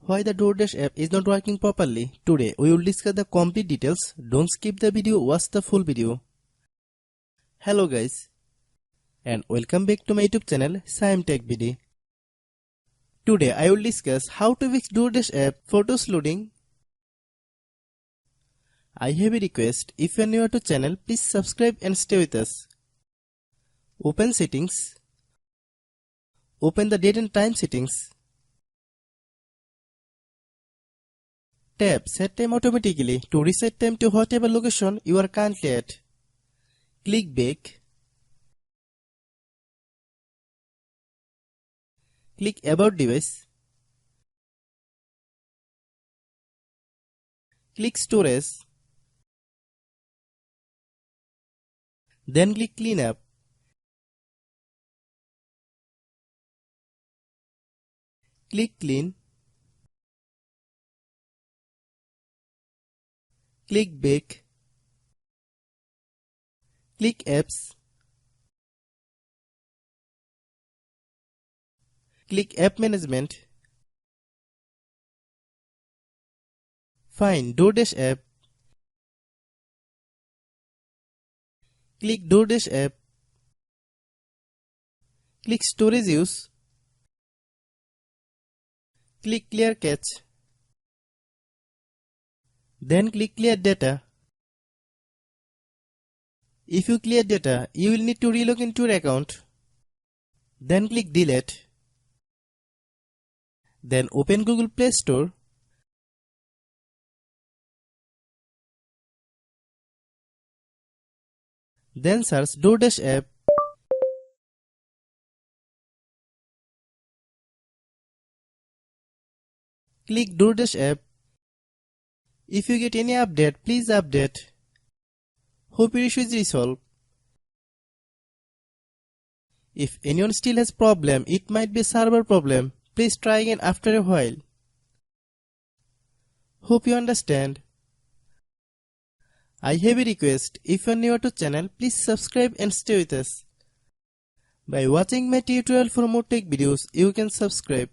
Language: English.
Why the DoorDash app is not working properly? Today we will discuss the complete details. Don't skip the video, watch the full video. Hello guys and welcome back to my YouTube channel Shaem Tech video. Today I will discuss how to fix DoorDash app photos loading. I have a request, if you are new to channel, please subscribe and stay with us. Open settings. Open the date and time settings. Tap Set Time automatically to reset time to whatever location you are currently at. Click Back. Click About Device. Click Storage. Then click Cleanup. Click Clean. Click Back. Click Apps. Click App Management. Find DoorDash app. Click DoorDash app. Click Storage Use. Click Clear Cache. Then click Clear Data. If you clear data, you will need to relog into your account. Then click Delete. Then open Google Play Store. Then search DoorDash app. Click DoorDash app. If you get any update, please update. Hope your issue is resolved. If anyone still has problem, it might be a server problem. Please try again after a while. Hope you understand. I have a request, if you are new to channel, please subscribe and stay with us. By watching my tutorial for more tech videos, you can subscribe.